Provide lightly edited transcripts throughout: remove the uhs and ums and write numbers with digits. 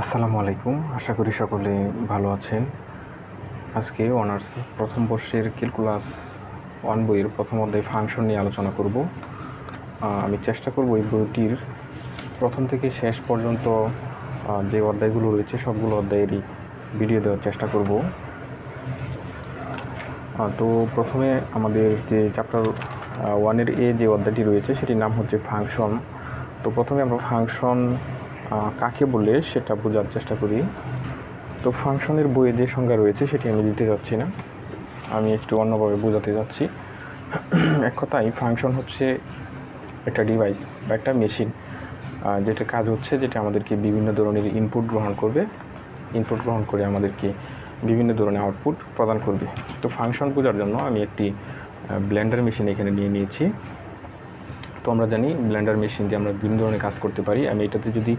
আসসালামু আলাইকুম। আশা করি সকলে ভালো আছেন। আজকে অনার্স প্রথম বর্ষের ক্যালকুলাস 1 বইয়ের প্রথম অধ্যায় ফাংশন নিয়ে আলোচনা করব। আমি চেষ্টা করব এই বইটির প্রথম থেকে শেষ পর্যন্ত যে অধ্যায়গুলো রয়েছে সবগুলো অধ্যায়েরই ভিডিও দেওয়ার চেষ্টা করব। তো প্রথমে আমাদের যে চ্যাপ্টার 1-এর যে অধ্যায়টি রয়েছে সেটির নাম হচ্ছে ফাংশন। তো প্রথমে আমরা ফাংশন কাকে বলে সেটা বোঝার চেষ্টা করি। তো ফাংশনের বইয়ে যে সংজ্ঞা রয়েছে সেটি আমি দিতে যাচ্ছি না, আমি একটু অন্যভাবে বোঝাতে যাচ্ছি। এক কথায় ফাংশন হচ্ছে একটা ডিভাইস বা একটা মেশিন, যেটার কাজ হচ্ছে যেটা আমাদেরকে বিভিন্ন ধরনের ইনপুট গ্রহণ করবে, ইনপুট গ্রহণ করে আমাদেরকে বিভিন্ন ধরনের আউটপুট প্রদান করবে। তো ফাংশন বোঝার জন্য আমি একটি ব্লেন্ডার মেশিন এখানে নিয়ে নিয়েছি। তো আমরা জানি ব্লেন্ডার মেশিন দিয়ে আমরা বিভিন্ন ধরনের কাজ করতে পারি। আমি এটাতে যদি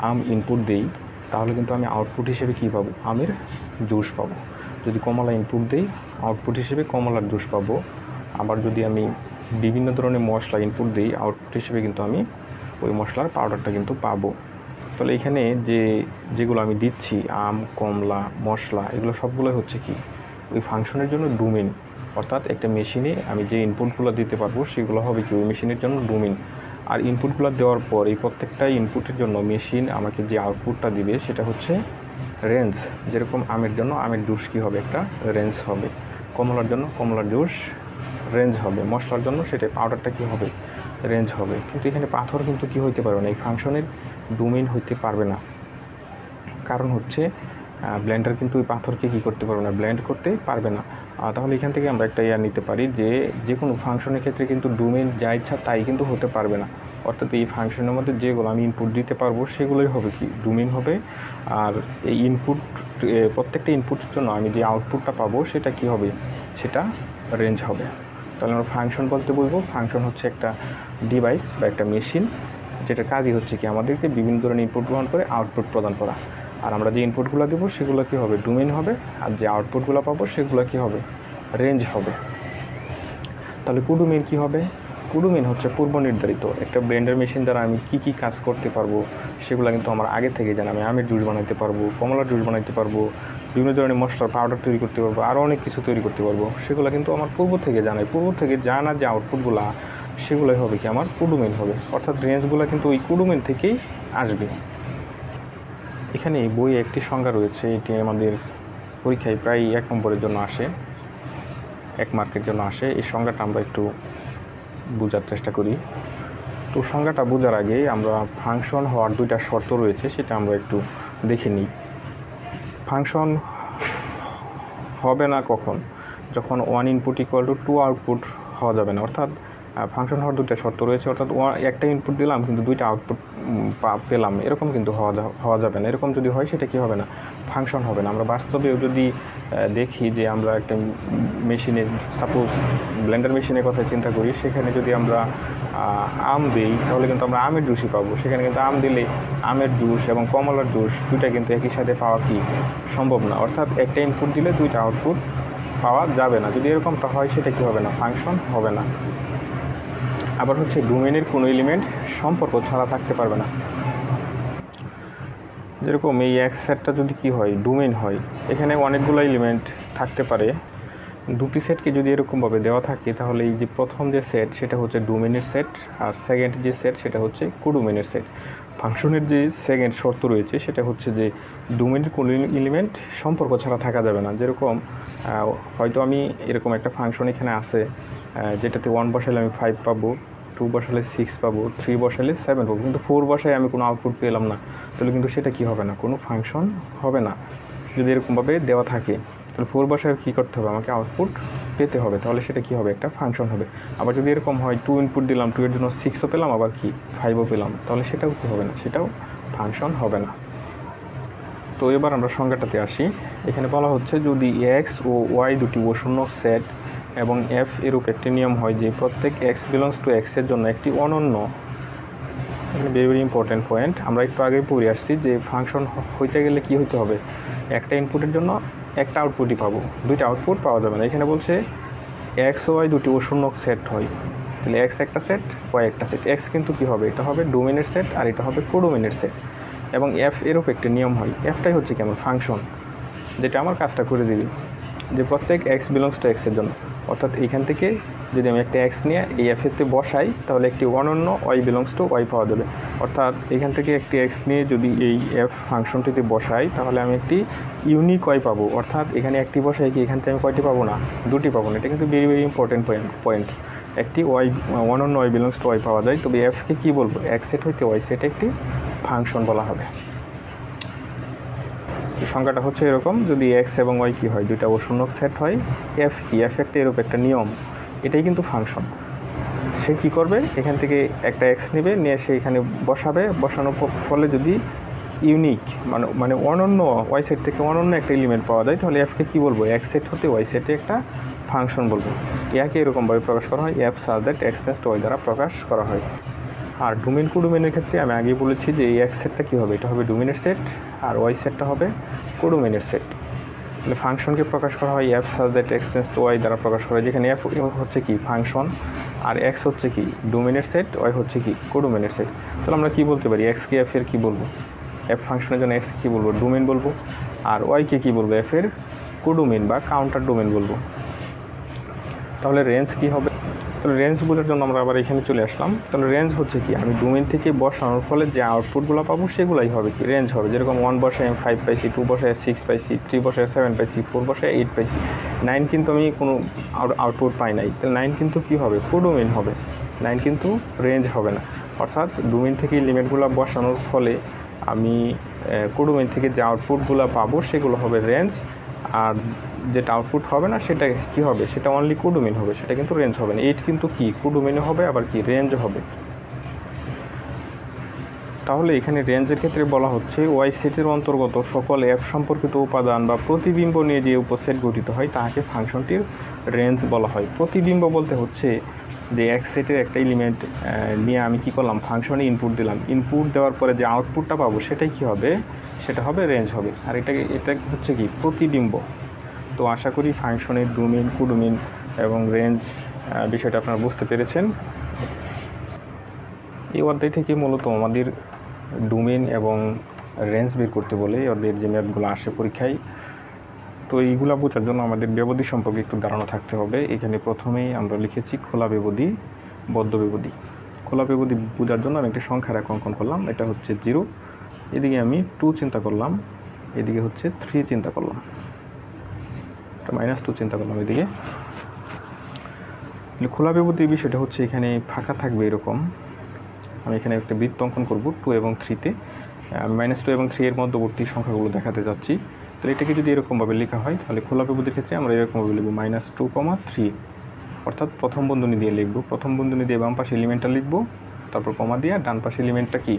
আম ইনপুট দিই তাহলে কিন্তু আমি আউটপুট হিসেবে কী পাবো? আমের জুস পাবো। যদি কমলা ইনপুট দিই আউটপুট হিসেবে কমলার জুস পাবো। আবার যদি আমি বিভিন্ন ধরনের মশলা ইনপুট দিই আউটপুট হিসেবে কিন্তু আমি ওই মশলার পাউডারটা কিন্তু পাবো। তাহলে এখানে যেগুলো আমি দিচ্ছি আম, কমলা, মশলা, এগুলো সবগুলোই হচ্ছে কি ওই ফাংশনের জন্য ডোমেইন। অর্থাৎ একটা মেশিনে আমি যে ইনপুটগুলো দিতে পারবো সেগুলো হবে কি ওই মেশিনের জন্য ডোমেইন। আর ইনপুটগুলো দেওয়ার পর এই প্রত্যেকটা ইনপুটের জন্য মেশিন আমাকে যে আউটপুটটা দিবে সেটা হচ্ছে রেঞ্জ। যেরকম আমের জন্য আমের জুস কী হবে? একটা রেঞ্জ হবে। কমলার জন্য কমলার জুস রেঞ্জ হবে। মশলার জন্য সেটা পাউডারটা কী হবে? রেঞ্জ হবে। কিন্তু এখানে পাথর কিন্তু কী হইতে পারবে না, এই ফাংশনের ডোমেইন হইতে পারবে না। কারণ হচ্ছে ব্লেন্ডার কিন্তু ওই পাথরকে কী করতে পারবে না, ব্লেন্ড করতে পারবে না। তাহলে এখান থেকে আমরা একটা নিতে পারি যে কোনো ফাংশনের ক্ষেত্রে কিন্তু ডোমেইন যা ইচ্ছা তাই কিন্তু হতে পারবে না। অর্থাৎ এই ফাংশনের মধ্যে যেগুলো আমি ইনপুট দিতে পারবো সেগুলোই হবে কি ডোমেইন হবে। আর এই ইনপুট প্রত্যেকটা ইনপুটের জন্য আমি যে আউটপুটটা পাবো সেটা কি হবে? সেটা রেঞ্জ হবে। তাহলে আমরা ফাংশন বলতে বলবো ফাংশন হচ্ছে একটা ডিভাইস বা একটা মেশিন যেটার কাজই হচ্ছে কি আমাদেরকে বিভিন্ন ধরনের ইনপুট গ্রহণ করে আউটপুট প্রদান করা। আর আমরা যে ইনপুটগুলো দেবো সেগুলো কী হবে? ডোমেইন হবে। আর যে আউটপুটগুলো পাবো সেগুলো কী হবে? রেঞ্জ হবে। তাহলে কোডোমেইন কী হবে? কোডোমেইন হচ্ছে পূর্ব নির্ধারিত। একটা ব্লেন্ডার মেশিন দ্বারা আমি কী কাজ করতে পারবো সেগুলো কিন্তু আমার আগে থেকে জানি। আমি আমের জুস বানাইতে পারবো, কমলার জুস বানাইতে পারবো, বিভিন্ন ধরনের মশলার পাউডার তৈরি করতে পারবো, আরও অনেক কিছু তৈরি করতে পারবো। সেগুলো কিন্তু আমার পূর্ব থেকে জানাই। পূর্ব থেকে জানা যে আউটপুটগুলো সেগুলোই হবে কি আমার কোডোমেইন হবে। অর্থাৎ রেঞ্জগুলো কিন্তু ওই কোডোমেইন থেকেই আসবে। এখানে বইয়ে একটি সংজ্ঞা রয়েছে, এটি আমাদের পরীক্ষায় প্রায় 1 নম্বরের জন্য আসে, 1 মার্কের জন্য আসে। এই সংজ্ঞাটা আমরা একটু বোঝার চেষ্টা করি। তো সংজ্ঞাটা বোঝার আগে আমরা ফাংশন হওয়ার 2টা শর্ত রয়েছে সেটা আমরা একটু দেখে নিই। ফাংশন হবে না কখন? যখন 1 ইনপুট ইকুয়াল টু 2 আউটপুট হওয়া যাবে না। অর্থাৎ ফাংশন হওয়ার 2টা শর্ত রয়েছে। অর্থাৎ একটা ইনপুট দিলাম কিন্তু 2টা আউটপুট পেলাম, এরকম কিন্তু হওয়া যাবে না। এরকম যদি হয় সেটা কি হবে না? ফাংশন হবে না। আমরা বাস্তবেও যদি দেখি যে আমরা একটা মেশিনের সাপোজ ব্লেন্ডার মেশিনের কথা চিন্তা করি, সেখানে যদি আমরা আম দিই তাহলে কিন্তু আমরা আমের জুসই পাবো। সেখানে কিন্তু আম দিলে আমের জুস এবং কমলার জুস দুইটা কিন্তু একই সাথে পাওয়া কি সম্ভব না। অর্থাৎ একটা ইনপুট দিলে 2টা আউটপুট পাওয়া যাবে না। যদি এরকমটা হয় সেটা কি হবে না? ফাংশন হবে না। আবার হচ্ছে ডোমেইনের কোনো এলিমেন্ট সম্পর্ক ছাড়া থাকতে পারবে না। যেরকম এই এক সেটটা যদি কি হয়? ডোমেইন হয়। এখানে অনেকগুলো এলিমেন্ট থাকতে পারে। 2টি সেটকে যদি এরকমভাবে দেওয়া থাকে তাহলে এই যে প্রথম যে সেট সেটা হচ্ছে ডোমেইনের সেট, আর সেকেন্ড যে সেট সেটা হচ্ছে কোডোমেইনের সেট। ফাংশনের যে সেকেন্ড শর্ত রয়েছে সেটা হচ্ছে যে ডোমেইনের কোনো এলিমেন্ট সম্পর্ক ছাড়া থাকা যাবে না। যেরকম হয়তো আমি এরকম একটা ফাংশন এখানে আছে যেটাতে 1 বসালে আমি 5 পাবো, 2 বসালে 6 পাবো, 3 বসালে 7 পাবো, কিন্তু 4 বসায় আমি কোনো আউটপুট পেলাম না। তাহলে কিন্তু সেটা কি হবে না? কোনো ফাংশন হবে না। যদি এরকমভাবে দেওয়া থাকে তাহলে 4 বসায় কী করতে হবে? আমাকে আউটপুট পেতে হবে। তাহলে সেটা কি হবে? একটা ফাংশন হবে। আবার যদি এরকম হয় 2 ইনপুট দিলাম, 2 এর জন্য 6ও পেলাম, আবার কি 5ও পেলাম, তাহলে সেটাও কি হবে না? সেটাও ফাংশন হবে না। তো এবার আমরা সংজ্ঞাটাতে আসি। এখানে বলা হচ্ছে যদি এক্স ও ওয়াই দুটি অশূন্য সেট এবং এফ এরূপ একটি নিয়ম হয় যে প্রত্যেক এক্স বিলংস টু এক্সের জন্য একটি অনন্য, এখানে ভেরি ভেরি ইম্পর্টেন্ট পয়েন্ট, আমরা একটু আগেই পড়ে আসছি যে ফাংশন হইতে গেলে কি হইতে হবে? একটা ইনপুটের জন্য একটা আউটপুটই পাবো, 2টা আউটপুট পাওয়া যাবে না। এখানে বলছে এক্স ও ওয়াই দুটি অশূন্য সেট হয়, তাহলে এক্স একটা সেট, ওয়াই একটা সেট। এক্স কিন্তু কী হবে? এটা হবে ডোমেইনের সেট আর এটা হবে কোডোমেইনের সেট। এবং এফ এরও একটা নিয়ম হয়। এফটাই হচ্ছে কি আমার ফাংশন, যেটা আমার কাজটা করে দিবে, যে প্রত্যেক এক্স বিলংস টু এক্সের জন্য। অর্থাৎ এইখান থেকে যদি আমি একটা এক্স নিয়ে এই এফেতে বসাই তাহলে একটি অনন্য ওয়াই বিলংস টু ওয়াই পাওয়া যাবে। অর্থাৎ এখান থেকে একটি এক্স নিয়ে যদি এই এফ ফাংশনটিতে বসাই তাহলে আমি একটি ইউনিক ওয়াই পাবো। অর্থাৎ এখানে একটি বসাই কি এখান থেকে আমি কয়টি পাবো না, দুটি পাবো না। এটা কিন্তু ভেরি ভেরি ইম্পর্টেন্ট পয়েন্ট। একটি ওয়াই অনন্য ওয়াই বিলংস টু ওয়াই পাওয়া যায়। তবে এফকে কী বলবো, এক্স সেট হইতে ওয়াই সেট একটি ফাংশন বলা হবে। সংখ্যাটা হচ্ছে এরকম, যদি এক্স এবং ওয়াই কী হয়, দুইটা অশূন্য সেট হয়, এফ কি, এফ একটা এরকম একটা নিয়ম, এটাই কিন্তু ফাংশন। সে কি করবে, এখান থেকে একটা এক্স নেবে, নিয়ে সে এখানে বসাবে, বসানোর ফলে যদি ইউনিক মানে অনন্য ওয়াই সেট থেকে অনন্য একটা এলিমেন্ট পাওয়া যায় তাহলে এফকে কী বলবো, এক্স সেট হতে ওয়াই সেটে একটা ফাংশন বলবো। ইয়াকে এরকমভাবে প্রকাশ করা হয়, F such that X tends to Y দ্বারা প্রকাশ করা হয়। আর ডোমেন কোডোমেনের ক্ষেত্রে আমি আগেই বলেছি যে এই এক্স সেটটা কী হবে, এটা হবে ডোমেনের সেট, আর ওয়াই সেটটা হবে কোডোমেনের সেট। তাহলে ফাংশনকে প্রকাশ করা হয় F such that X tends to Y দ্বারা প্রকাশ করা হয়, যেখানে এফ হচ্ছে কি ফাংশন, আর এক্স হচ্ছে কি ডোমেনের সেট, ওয়াই হচ্ছে কি কোডোমেনের সেট। তাহলে আমরা কী বলতে পারি, এক্সকে এফ এর কী বলবো, এফ ফাংশনের জন্য এক্স কী বলবো, ডোমেন বলবো, আর ওয়াইকে কী বলবো, এফ এর কোডোমেন বা কাউন্টার ডোমেন বলবো। তাহলে রেঞ্জ কী হবে, তাহলে রেঞ্জ বোঝার জন্য আমরা আবার এখানে চলে আসলাম। তাহলে রেঞ্জ হচ্ছে কি, আমি ডোমেন থেকে বসানোর ফলে যে আউটপুটগুলো পাবো সেগুলাই হবে কি রেঞ্জ হবে। যেরকম 1 বসায় আমি 5 পাইছি, 2 বসায় 6 পাইছি, 3 বসায় 7 পাইছি, 4 বসায় 8 পাইছি, 9 কিন্তু আমি কোনো আউটপুট পাই নাই। তাহলে 9 কিন্তু কী হবে, কোডোমেন হবে, 9 কিন্তু রেঞ্জ হবে না। অর্থাৎ ডোমেন থেকে লিমিটগুলো বসানোর ফলে আমি কোডোমেন থেকে যে আউটপুটগুলো পাবো সেগুলো হবে রেঞ্জ, আর যেটা আউটপুট হবে না সেটা কি হবে, সেটা অনলি কোডোমেন হবে, সেটা কিন্তু রেঞ্জ হবে না। 8 কিন্তু কি কোডোমেনে হবে, আবার কি রেঞ্জ হবে। তাহলে এখানে রেঞ্জের ক্ষেত্রে বলা হচ্ছে ওয়াই সেটের অন্তর্গত সকল অ্যাপ সম্পর্কিত উপাদান বা প্রতিবিম্ব নিয়ে যে উপসেট গঠিত হয় তাকে ফাংশনটির রেঞ্জ বলা হয়। প্রতিবিম্ব বলতে হচ্ছে যে এক সেটের একটা এলিমেন্ট নিয়ে আমি কি করলাম, ফাংশনে ইনপুট দিলাম, ইনপুট দেওয়ার পরে যে আউটপুটটা পাবো সেটাই কি হবে, সেটা হবে রেঞ্জ হবে। আর এটা হচ্ছে কি প্রতিবিম্ব। তো আশা করি ফাংশনের ডোমেন, কোডোমেন এবং রেঞ্জ বিষয়টা আপনারা বুঝতে পেরেছেন। এই অধ্যায় থেকে মূলত আমাদের ডোমেন এবং রেঞ্জ বের করতে বলে ওদের যে ম্যাথগুলো আসে পরীক্ষায়। তো এইগুলো বোঝার জন্য আমাদের ব্যবধি সম্পর্কে একটু ধারণা থাকতে হবে। এখানে প্রথমেই আমরা লিখেছি খোলা ব্যবধি, বদ্ধ ব্যবধি। খোলা ব্যবধি বোঝার জন্য আমি একটা সংখ্যার এক অঙ্কন করলাম, এটা হচ্ছে 0, এদিকে আমি 2 চিন্তা করলাম, এদিকে হচ্ছে 3 চিন্তা করলাম, এটা -2 চিন্তা করলাম এদিকে। খোলা ব্যবধির বিষয়টা হচ্ছে এখানে ফাঁকা থাকবে এরকম, আমি এখানে একটা বৃত্ত অঙ্কন করব 2 এবং 3-তে, আমি -2 এবং 3 এর মধ্যবর্তী সংখ্যাগুলো দেখাতে যাচ্ছি। তো এটাকে যদি এরকমভাবে লেখা হয় তাহলে খোলা ব্যবধির ক্ষেত্রে আমরা এরকমভাবে লিখব -2, 3, অর্থাৎ প্রথম বন্ধনী দিয়ে লিখব, প্রথম বন্ধনী দিয়ে বাম পাশে এলিমেন্টটা লিখব, তারপর কমা দিয়ে ডান পাশে এলিমেন্টটা কি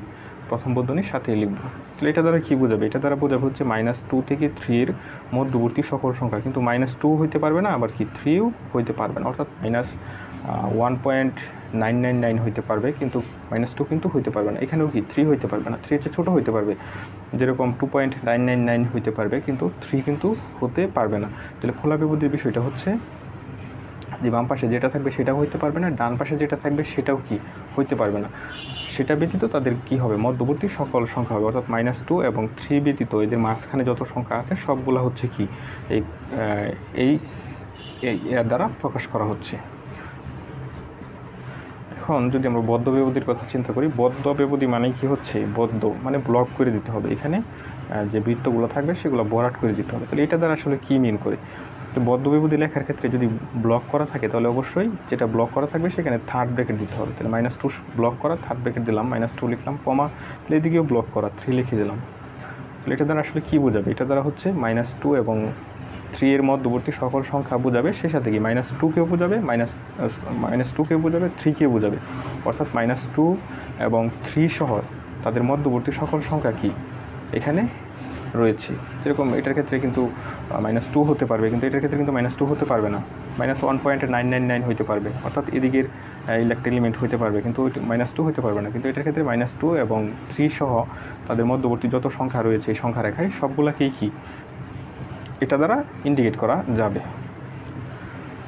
প্রথম বন্ধনীর সাথে লিখব। তাহলে এটা দ্বারা কী বোঝাবে, এটা দ্বারা বোঝাবে হচ্ছে -2 থেকে 3 এর মধ্যবর্তী সকল সংখ্যা, কিন্তু -2 হইতে পারবে না, আবার কি 3ও হইতে পারবে না, অর্থাৎ -1.999 হইতে পারবে, কিন্তু -2 কিন্তু হইতে পারবে না। এখানেও কি 3 হইতে পারবে না, 3 চেয়ে ছোটো হইতে পারবে, যেরকম 2.999 হইতে পারবে, কিন্তু 3 কিন্তু হতে পারবে না। তাহলে খোলা ব্যবধির বিষয়টা হচ্ছে যে বাম পাশে যেটা থাকবে সেটাও হইতে পারবে না, ডান পাশে যেটা থাকবে সেটাও কি হইতে পারবে না। সেটা ব্যতীত তাদের কি হবে, মধ্যবর্তী সকল সংখ্যা হবে, অর্থাৎ -2 এবং 3 ব্যতীত এদের মাঝখানে যত সংখ্যা আছে সবগুলো হচ্ছে কি এই এর দ্বারা প্রকাশ করা হচ্ছে। এখন যদি আমরা বদ্ধ ব্যবধির কথা চিন্তা করি, বদ্ধ ব্যবধি মানে কি হচ্ছে, বদ্ধ মানে ব্লক করে দিতে হবে, এখানে যে বৃত্তগুলো থাকবে সেগুলো ভরাট করে দিতে হবে। তাহলে এটা দ্বারা আসলে কী মিন করে, তো বদ্ধ ব্যবধি লেখার ক্ষেত্রে যদি ব্লক করা থাকে তাহলে অবশ্যই যেটা ব্লক করা থাকবে সেখানে থার্ড ব্র্যাকেট দিতে হবে। তাহলে -2 ব্লক করা, থার্ড ব্র্যাকেট দিলাম, -2 লিখলাম, কমা, তাহলে এদিকেও ব্লক করা, 3 লিখে দিলাম। তাহলে এটা দ্বারা আসলে কী বোঝাবে, এটা দ্বারা হচ্ছে -2 এবং 3 এর মধ্যবর্তী সকল সংখ্যা বোঝাবে, সে সাথে কি -2কেও বোঝাবে, -2কেও বোঝাবে, 3কেও বোঝাবে, অর্থাৎ -2 এবং 3 সহ তাদের মধ্যবর্তী সকল সংখ্যা কি এখানে রয়েছে। যেরকম এটার ক্ষেত্রে কিন্তু -2 হতে পারবে, কিন্তু এটার ক্ষেত্রে কিন্তু -2 হতে পারবে না, -1.999 হইতে পারবে, অর্থাৎ এদিকের একটা এলিমেন্ট হইতে পারবে, কিন্তু -2 হইতে পারবে না। কিন্তু এটার ক্ষেত্রে -2 এবং 3 সহ তাদের মধ্যবর্তী যত সংখ্যা রয়েছে এই সংখ্যা রেখায় সবগুলোকেই কি এটা দ্বারা ইন্ডিকেট করা যাবে।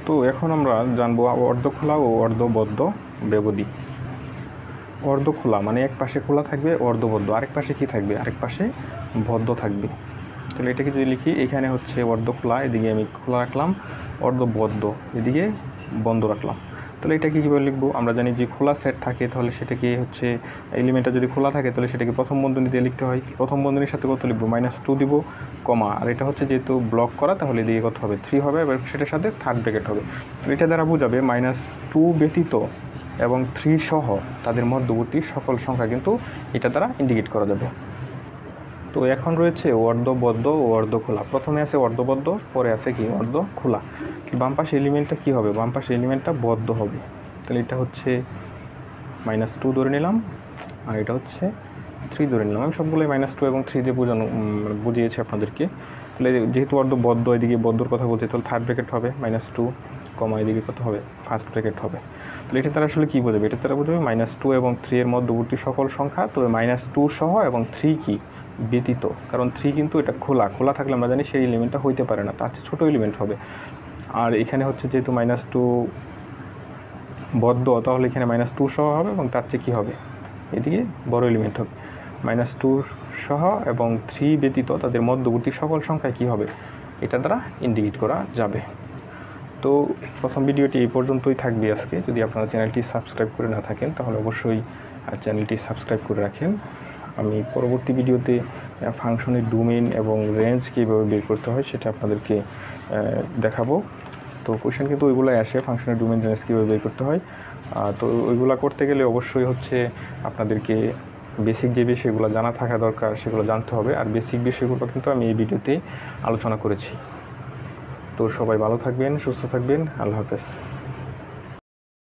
তো এখন আমরা জানবো অর্ধখোলা ও অর্ধবদ্ধ ব্যবধি। অর্ধ খোলা মানে এক পাশে খোলা থাকবে অর্ধবদ্ধ, আরেক পাশে কী থাকবে, আরেক পাশে বদ্ধ থাকবে। তাহলে এটাকে যদি লিখি, এখানে হচ্ছে অর্ধ খোলা, এদিকে আমি খোলা রাখলাম, অর্ধবদ্ধ এদিকে বন্ধ রাখলাম। তাহলে এটাকে কীভাবে লিখবো, আমরা জানি যে খোলা সেট থাকে তাহলে সেটাকে হচ্ছে এলিমেন্টটা যদি খোলা থাকে তাহলে সেটাকে প্রথম বন্ধনী দিয়ে লিখতে হয়। প্রথম বন্ধনীর সাথে কত লিখবো, -2 দিব, কমা, আর এটা হচ্ছে যেহেতু ব্লক করা তাহলে এদিকে কত হবে, 3 হবে, এবার সেটার সাথে থার্ড ব্র্যাকেট হবে। এটা দ্বারা বোঝাবে -2 ব্যতীত এবং 3 সহ তাদের মধ্যবর্তী সকল সংখ্যা কিন্তু এটা দ্বারা ইন্ডিকেট করা যাবে। তো এখন রয়েছে অর্ধবদ্ধ ও অর্ধ খোলা। প্রথমে আছে অর্ধবদ্ধ, পরে আছে কি অর্ধ খোলা। বাম পাশে এলিমেন্টটা কী হবে, বাম পাশে এলিমেন্টটা বদ্ধ হবে। তাহলে এটা হচ্ছে -2 ধরে নিলাম, আর এটা হচ্ছে 3 ধরে নিলাম। আমি সবগুলোই -2 এবং 3 দিয়ে বুঝিয়েছি আপনাদেরকে। তাহলে যেহেতু অর্ধবদ্ধ, এদিকে বদ্ধর কথা বলছি, তাহলে থার্ড ব্র্যাকেট হবে -2, কমা, এদিকে কত হবে, ফার্স্ট ব্র্যাকেট হবে। তাহলে এটা তারা আসলে কী বোঝাবে, এটা তারা বোঝাবে -2 এবং 3 এর মধ্যবর্তী সকল সংখ্যা, তবে -2 সহ এবং 3 কি ব্যতীত, কারণ 3 কিন্তু এটা খোলা, খোলা থাকলে আমরা জানি সেই এলিমেন্টটা হইতে পারে না, তার চেয়ে ছোটো এলিমেন্ট হবে। আর এখানে হচ্ছে যেহেতু -2 বদ্ধ, তাহলে এখানে -2 সহ হবে এবং তার চেয়ে কী হবে, এদিকে বড় এলিমেন্ট হবে। -2 সহ এবং 3 ব্যতীত তাদের মধ্যবর্তী সকল সংখ্যায় কী হবে, এটা দ্বারা ইন্ডিকেট করা যাবে। তো প্রথম ভিডিওটি এই পর্যন্তই থাকবে আজকে। যদি আপনারা চ্যানেলটি সাবস্ক্রাইব করে না থাকেন তাহলে অবশ্যই চ্যানেলটি সাবস্ক্রাইব করে রাখেন। আমি পরবর্তী ভিডিওতে ফাংশনের ডোমেইন এবং রেঞ্জ কীভাবে বের করতে হয় সেটা আপনাদেরকে দেখাবো। তো কোয়েশ্চেন কিন্তু ওইগুলোই আসে, ফাংশনের ডোমেইন রেঞ্জ কীভাবে বের করতে হয়। তো ওইগুলো করতে গেলে অবশ্যই হচ্ছে আপনাদেরকে বেসিক যে বিষয়গুলো জানা থাকা দরকার সেগুলো জানতে হবে, আর বেসিক বিষয়গুলো কিন্তু আমি এই ভিডিওতে আলোচনা করেছি। তো সবাই ভালো থাকবেন, সুস্থ থাকবেন, আল্লাহ হাফেজ।